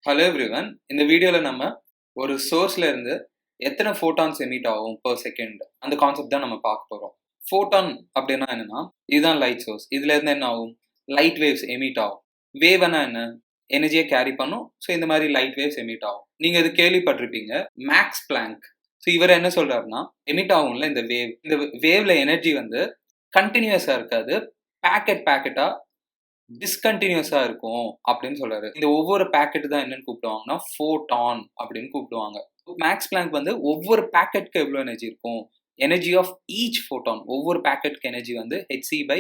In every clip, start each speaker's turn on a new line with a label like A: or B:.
A: Hello everyone. இந்த வீடியோவில் நம்ம ஒரு சோர்ஸ்ல இருந்து எத்தனை ஃபோட்டான்ஸ் எமிட் ஆகும் per செகண்ட் அந்த கான்செப்ட் தான் நம்ம பார்க்க போகிறோம். ஃபோட்டான் அப்படின்னா என்னன்னா, இதுதான் லைட் சோர்ஸ். இதுல இருந்து என்ன ஆகும்? லைட் வேவ்ஸ் எமிட் ஆகும். வேவ்னா என்ன? எனர்ஜியை கேரி பண்ணும். ஸோ இந்த மாதிரி லைட் வேவ்ஸ் எமிட் ஆகும். நீங்க இது கேள்விப்பட்டிருப்பீங்க, மேக்ஸ் பிளாங்க். ஸோ இவர் என்ன சொல்றாருன்னா, எமிட் ஆகும்ல இந்த வேவ்ல எனர்ஜி வந்து கண்டினியூஸா இருக்காது, பேக்கெட்டா டிஸ்கண்டினியூஸா இருக்கும் அப்படின்னு சொல்றாரு. இந்த ஒவ்வொரு பேக்கெட் தான் என்னன்னு கூப்பிடுவாங்கன்னா ஃபோட்டான் அப்படின்னு கூப்பிடுவாங்க. மேக்ஸ் பிளாங்க் வந்து ஒவ்வொரு பேக்கெட்க்கு எவ்வளவு எனர்ஜி இருக்கும், எனர்ஜி ஆஃப் ஈச் ஃபோட்டான், ஒவ்வொரு பேக்கெட்க்கு எனர்ஜி வந்து hc by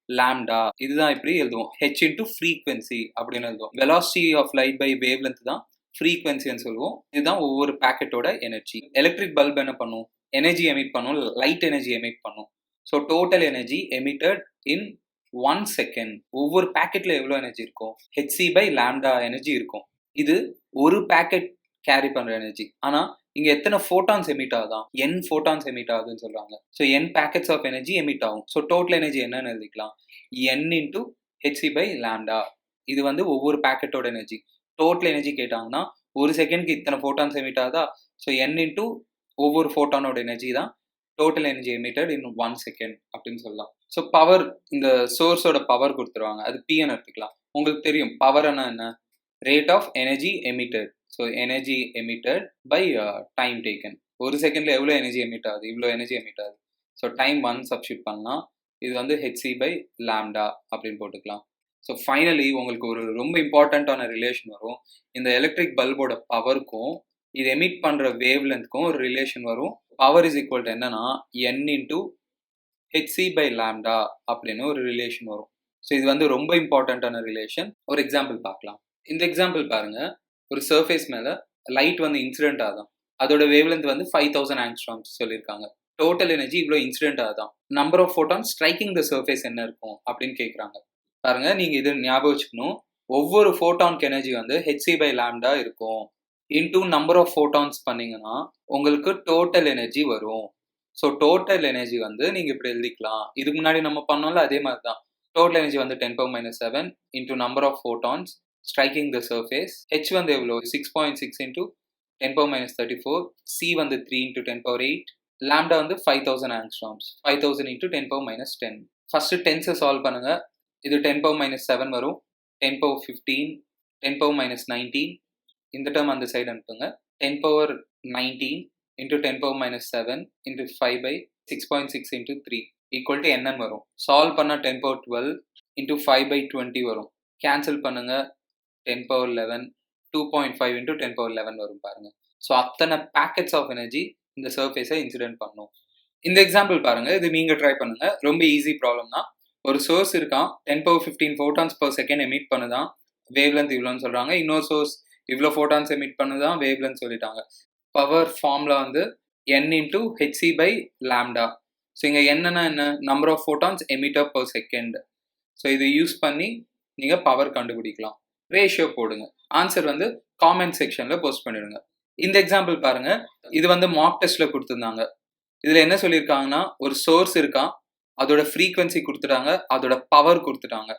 A: lambda. இதுதான் இப்படி எழுதுவோம், h into frequency அப்படின்னு எழுதுவோம். velocity of light by wavelength தான் ஃப்ரீக்வன்சின்னு சொல்லுவோம். இதுதான் ஒவ்வொரு பேக்கெட்டோட எனர்ஜி. எலக்ட்ரிக் பல்ப் என்ன பண்ணும்? எனர்ஜி எமிட் பண்ணும், லைட் எனர்ஜி எமிட் பண்ணும். ஸோ டோட்டல் எனர்ஜி எமிட்டட் இன் 1 செகண்ட். ஒவ்வொரு பேக்கெட்ல எவ்வளவு எனர்ஜி இருக்கும்? hc by lambda எனர்ஜி இருக்கும். இது ஒரு பேக்கெட் கேரி பண்ற எனர்ஜி. ஆனா இங்க எத்தனை ஃபோட்டான்ஸ் எமிட் ஆகுதான்? n ஃபோட்டான்ஸ் எமிட் ஆகுதுன்னு சொல்றாங்க. So n packets of energy emit ஆகும். ஸோ டோட்டல் எனர்ஜி என்னன்னு எழுதிக்கலாம், n into hc by lambda. இது வந்து ஒவ்வொரு பேக்கெட்டோட எனர்ஜி. டோட்டல் எனர்ஜி கேட்டாங்கன்னா ஒரு செகண்ட்க்கு இத்தனை ஃபோட்டான்ஸ் எமிட் ஆகுதா, ஸோ n into ஒவ்வொரு ஃபோட்டானோட எனர்ஜி தான் டோட்டல் எனர்ஜி எமிட்டட் இன் 1 செகண்ட் அப்படின்னு சொல்லலாம். ஸோ பவர், இந்த சோர்ஸோட பவர் கொடுத்துருவாங்க, அது பின்னு எடுத்துக்கலாம். உங்களுக்கு தெரியும் பவர்னா என்ன? Rate of energy emitted. So energy emitted by time taken. ஒரு செகண்ட்ல எவ்வளோ எனர்ஜி எமிட் ஆகுது, இவ்வளோ எனர்ஜி எமிட் ஆகுது. ஸோ டைம் 1 சப்ஸ்டியூட் பண்ணலாம். இது வந்து hc by lambda அப்படின்னு போட்டுக்கலாம். ஸோ ஃபைனலி உங்களுக்கு ஒரு ரொம்ப இம்பார்ட்டண்ட்டான ரிலேஷன் வரும். இந்த எலக்ட்ரிக் பல்போட பவருக்கும் இது எமிட் பண்ற வேவ் லென்த்க்கும் ஒரு ரிலேஷன் வரும். பவர் இஸ் ஈக்குவல் டு என்னன்னா n into hc by lambda அப்படின்னு ஒரு ரிலேஷன் வரும். ஸோ இது வந்து ரொம்ப இம்பார்ட்டண்ட்டான ரிலேஷன். ஒரு எக்ஸாம்பிள் பார்க்கலாம். இந்த எக்ஸாம்பிள் பாருங்க, ஒரு சர்ஃபேஸ் மேல லைட் வந்து இன்சிடென்ட் ஆகும். அதோட வேவ் லென்த் வந்து 5000 ஆங்ஸ்ட்ராம்ஸ் சொல்லியிருக்காங்க. டோட்டல் எனர்ஜி இவ்வளோ இன்சிடென்ட் ஆகுதான். Number of photons striking the surface என்ன இருக்கும் அப்படின்னு கேட்குறாங்க. பாருங்க, நீங்க இது ஞாபகம் வச்சுக்கணும், ஒவ்வொரு ஃபோட்டானுக்கு எனர்ஜி வந்து hc by lambda இருக்கும். இன்டூ நம்பர் ஆஃப் ஃபோட்டான்ஸ் பண்ணீங்கன்னா உங்களுக்கு டோட்டல் எனர்ஜி வரும். ஸோ டோட்டல் எனர்ஜி வந்து நீங்க இப்படி எழுதிக்கலாம். இதுக்கு முன்னாடி நம்ம பண்ணோம்ல அதே மாதிரி தான். டோட்டல் எனர்ஜி வந்து 10⁻⁷ into number of photons striking the surface. H வந்து எவ்வளோ? 6.6 இன்டூ 10⁻34. சி வந்து 3 இன்டூ 10⁸. லாம்டா வந்து 5000 ஆங்ஸ்ட்ராம்ஸ். 5000 இன்டூ 10⁻10. ஃபர்ஸ்ட் டென்ஸை சால்வ் பண்ணுங்க. இது 10⁻7 வரும், 10⁻15, 10⁻19. இந்த டேர்ம் அந்த சைடு அனுப்புங்க. 10⁻19 into 10⁻7 into 5 by 6.6 into 3 equal to n வரும். சால்வ் பண்ணா 10⁻12 into 5 by 20 வரும். கேன்சல் பண்ணுங்க, 10⁻11, 2.5 into 10⁻11 வரும் பாருங்க. ஸோ அத்தனை பேக்கெட்ஸ் ஆஃப் எனர்ஜி இந்த சர்ஃபேஸை இன்சிடென்ட் பண்ணும். இந்த எக்ஸாம்பிள் பாருங்க, இது நீங்க ட்ரை பண்ணுங்க. ரொம்ப ஈஸி ப்ராப்ளம் தான். ஒரு சோர்ஸ் இருக்கான், 10⁻15 ஃபோட்டான்ஸ் per செகண்ட் எமிட் பண்ணுதான், வேவ் லென்த் இவ்வளோன்னு சொல்றாங்க. இன்னொரு சோர்ஸ் இவ்வளோ ஃபோட்டான்ஸ் எமிட் பண்ணுதான், வேவ் லென்த் சொல்லிட்டாங்க. பவர் ஃபார்முலா வந்து n into hc by lambda. So இங்கே என்னன்னா என்ன? Number of photons emitter per second. So இதை யூஸ் பண்ணி நீங்கள் பவர் கண்டுபிடிக்கலாம். ரேஷியோ போடுங்க. ஆன்சர் வந்து காமெண்ட் செக்ஷனில் போஸ்ட் பண்ணிடுங்க. இந்த எக்ஸாம்பிள் பாருங்க, இது வந்து மார்க் டெஸ்ட்ல கொடுத்துருந்தாங்க. இதில் என்ன சொல்லியிருக்காங்கன்னா, ஒரு சோர்ஸ் இருக்கான், அதோட ஃப்ரீக்வன்சி கொடுத்துட்டாங்க, அதோட பவர் கொடுத்துட்டாங்க.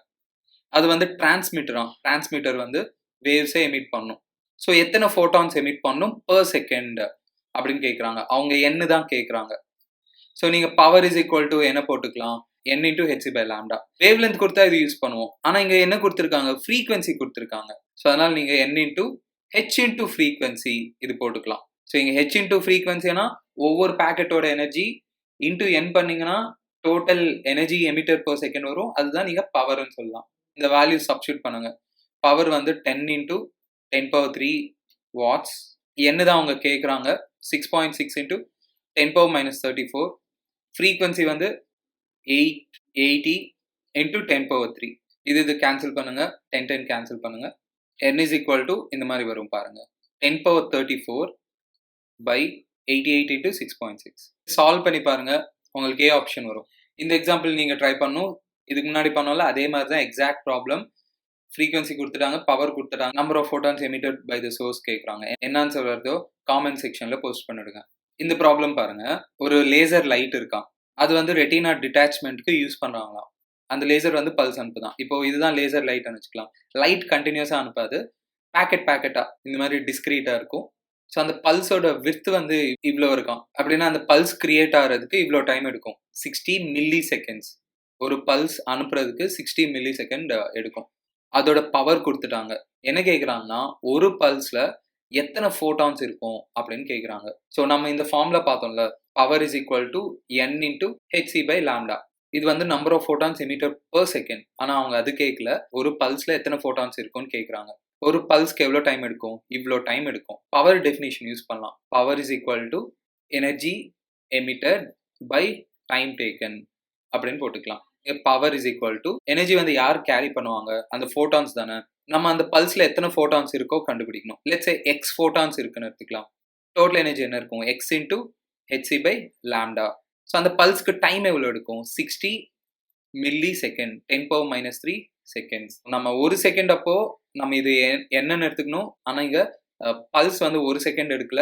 A: அது வந்து டிரான்ஸ்மிட்டர் வந்து வேவ்ஸை எமிட் பண்ணும். ஸோ எத்தனை ஃபோட்டான்ஸ் எமிட் பண்ணும் per செகண்ட் அப்படின்னு கேட்குறாங்க. அவங்க என்ன தான் கேட்குறாங்க. ஸோ நீங்கள் பவர் இஸ் ஈக்குவல் டு என்ன போட்டுக்கலாம், n into hc by lambda. Wave length கொடுத்தா இது யூஸ் பண்ணுவோம். ஆனால் இங்கே என்ன கொடுத்துருக்காங்க? ஃப்ரீக்வன்சி கொடுத்துருக்காங்க. ஸோ அதனால் நீங்கள் n into h into frequency இது போட்டுக்கலாம். ஸோ இங்கே h into ஃப்ரீக்வன்சினா ஒவ்வொரு பேக்கெட்டோட எனர்ஜி இன்டூ n பண்ணீங்கன்னா total energy emitter per second வரும். அதுதான் நீங்கள் பவர்னு சொல்லலாம். இந்த வேல்யூ சப்ஸ்டியூட் பண்ணுங்க. பவர் வந்து 10 into 10⁻3 வாட்ஸ். என்ன தான் அவங்க கேட்குறாங்க? 6.6 into 10⁻34. ஃப்ரீக்வன்சி வந்து 880 into 10⁻3. இது கேன்சல் பண்ணுங்க, 10 கேன்சல் பண்ணுங்க. n is equal to இந்த மாதிரி வரும் பாருங்க, 10⁻34 by 88 into 6.6. சால்வ் பண்ணி பாருங்க, உங்களுக்கு ஏ ஆப்ஷன் வரும். இந்த எக்ஸாம்பிள் நீங்க ட்ரை பண்ணும். இதுக்கு முன்னாடி பண்ணோம்ல அதே மாதிரி தான் எக்ஸாக்ட் ப்ராப்ளம். ஃப்ரீக்வன்சி கொடுத்துட்டாங்க, பவர் கொடுத்துட்டாங்க, number of photons emitted by the source கேட்குறாங்க. என்ன ஆன்சர் வருதோ காமெண்ட் செக்ஷனில் போஸ்ட் பண்ணிடுங்க. இந்த ப்ராப்ளம் பாருங்க, ஒரு லேசர் லைட் இருக்கான், அது வந்து ரெட்டினா டிட்டாச்மெண்ட்க்கு யூஸ் பண்ணுறாங்களாம். அந்த லேசர் வந்து பல்ஸ் அனுப்புதான். இப்போ இதுதான் லேசர் லைட்னு வச்சுக்கலாம். லைட் கண்டினியூஸாக அனுப்பாது, பேக்கெட்டா இந்த மாதிரி டிஸ்கிரீட்டா இருக்கும். ஸோ அந்த பல்ஸோட விட்த் வந்து இவ்வளோ இருக்கும். அப்படின்னா அந்த பல்ஸ் கிரியேட் ஆகிறதுக்கு இவ்வளோ டைம் எடுக்கும். 60 மில்லி செகண்ட்ஸ். ஒரு பல்ஸ் அனுப்புறதுக்கு 60 மில்லி செகண்ட் எடுக்கும். அதோட பவர் கொடுத்துட்டாங்க. என்ன கேட்குறாங்கன்னா, ஒரு பல்ஸ்ல எத்தனை ஃபோட்டான்ஸ் இருக்கும் அப்படின்னு கேட்குறாங்க. ஸோ நம்ம இந்த ஃபார்ம்ல பார்த்தோம்ல, power is equal to n into hc by lambda. இது வந்து number of photons emitted per second. ஆனால் அவங்க அது கேட்கல, ஒரு பல்ஸ்ல எத்தனை ஃபோட்டான்ஸ் இருக்கும்னு கேட்குறாங்க. ஒரு பல்ஸ்க்கு எவ்வளோ டைம் எடுக்கும்? இவ்வளோ டைம் எடுக்கும். பவர் டெஃபினிஷன் யூஸ் பண்ணலாம். Power is equal to energy emitted by time taken அப்படின்னு போட்டுக்கலாம். Power is equal to energy வந்து யார் கேரி பண்ணுவாங்க? அந்த ஃபோட்டான்ஸ் தானே. நம்ம அந்த பல்ஸ்ல எத்தனை ஃபோட்டான்ஸ் இருக்கோ கண்டுபிடிக்கணும். லெட்ஸ் சே எக்ஸ் ஃபோட்டான்ஸ் இருக்குன்னு எடுத்துக்கலாம். டோட்டல் எனர்ஜி என்ன இருக்கும்? X into HC by lambda. So அந்த பல்ஸ்க்கு டைம் எவ்வளோ எடுக்கும்? 60 மில்லி செகண்ட், 10⁻³ செகண்ட்ஸ். நம்ம ஒரு செகண்ட் அப்போ நம்ம இது என்னன்னு எடுத்துக்கணும். ஆனால் இங்கே பல்ஸ் வந்து ஒரு செகண்ட் எடுக்கல,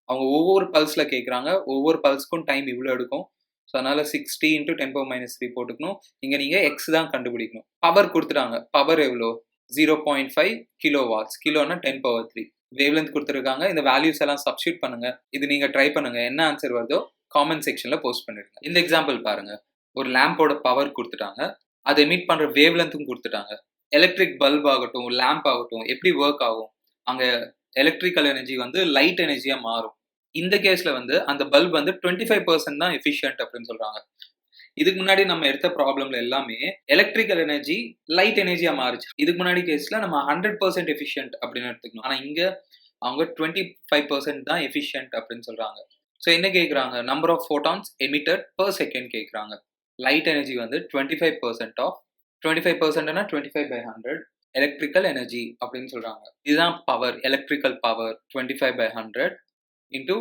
A: அவங்க ஒவ்வொரு பல்ஸ்ல கேட்குறாங்க. ஒவ்வொரு பல்ஸ்க்கும் டைம் இவ்வளோ எடுக்கும். ஸோ அதனால 60 இன்டூ 10⁻³ போட்டுக்கணும். இங்கே நீங்கள் எக்ஸ் தான் கண்டுபிடிக்கணும். பவர் கொடுத்துட்டாங்க. பவர் எவ்வளோ? 0.5 கிலோ வாட்ஸ். கிலோனா 10⁻³ வேவ்லென்த் கொடுத்துருக்காங்க. இந்த வேல்யூஸ் எல்லாம் சப்ஸ்டியூட் பண்ணுங்க. இது நீங்கள் ட்ரை பண்ணுங்க. என்ன ஆன்சர் வருதோ காமெண்ட் செக்ஷனில் போஸ்ட் பண்ணிடுங்க. இந்த எக்ஸாம்பிள் பாருங்க. ஒரு லேம்போட பவர் கொடுத்துட்டாங்க. அதை எமிட் பண்ணுற வேவ்லென்த்தும் கொடுத்துட்டாங்க. எலக்ட்ரிக் பல்ப் ஆகட்டும், லேம்ப் ஆகட்டும், எப்படி ஒர்க் ஆகும்? அங்கே எலக்ட்ரிக்கல் எனர்ஜி வந்து லைட் எனர்ஜியாக மாறும். இந்த கேஸில் வந்து அந்த பல்ப் வந்து 25% தான் எஃபிஷியன்ட் அப்படின்னு சொல்கிறாங்க. இதுக்கு முன்னாடி நம்ம எடுத்த ப்ராப்ளம்ல எல்லாமே எலக்ட்ரிக்கல் எனர்ஜி லைட் எனர்ஜியா மாறுச்சு. இதுக்கு முன்னாடி கேஸ்ல நம்ம 100% எஃபிஷியன்ட் அப்படின்னு எடுத்துக்கணும். ஆனா இங்க அவங்க 25% தான் எஃபிஷியன்ட் அப்படின்னு சொல்றாங்க. ஸோ என்ன கேட்குறாங்க? Number of photons emitted per second கேட்குறாங்க. லைட் எனர்ஜி வந்து 25% ஆஃப் 25%னா 25/100 எலக்ட்ரிக்கல் எனர்ஜி அப்படின்னு சொல்றாங்க. இதுதான் power. Electrical power 25/100 into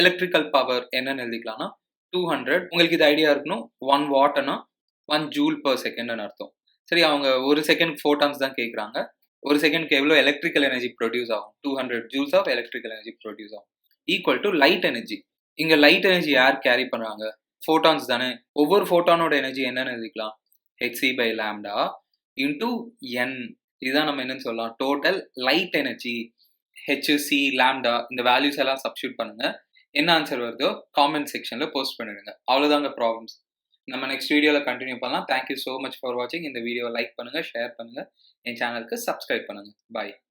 A: electrical power என்னன்னு எழுதிக்கலாம்னா 200. உங்களுக்கு இது ஐடியா இருக்கணும். 1 வாட்னா 1 ஜூல் பர் செகண்ட்னு அர்த்தம். சரி, அவங்க ஒரு செகண்ட் ஃபோட்டான்ஸ் தான் கேட்குறாங்க. ஒரு செகண்ட்க்கு எவ்வளோ எலக்ட்ரிக்கல் எனர்ஜி ப்ரொடியூஸ் ஆகும்? 200 joules of electrical energy produce ஆகும். Equal to light energy. இங்கே லைட் எனர்ஜி யார் கேரி பண்ணுறாங்க? ஃபோட்டான்ஸ் தானே. ஒவ்வொரு ஃபோட்டானோட எனர்ஜி என்னன்னு எழுதிக்கலாம்? hc by lambda into n. இதுதான் நம்ம என்னன்னு சொல்லலாம்? Total light energy. hc lambda இந்த வேல்யூஸ் எல்லாம் சப்ஸ்டியூட் பண்ணுங்க. என்ன ஆன்சர் வருதோ காமெண்ட் செக்ஷனில் போஸ்ட் பண்ணிடுங்க. அவ்வளோதாங்க ப்ராப்ளம்ஸ். நம்ம நெக்ஸ்ட் வீடியோவில் கண்டினியூ பண்ணலாம். தேங்க்யூ ஸோ மச் ஃபார் வாட்சிங். இந்த வீடியோவை லைக் பண்ணுங்கள், ஷேர் பண்ணுங்கள், என் சேனலுக்கு சப்ஸ்கிரைப் பண்ணுங்கள். பாய்.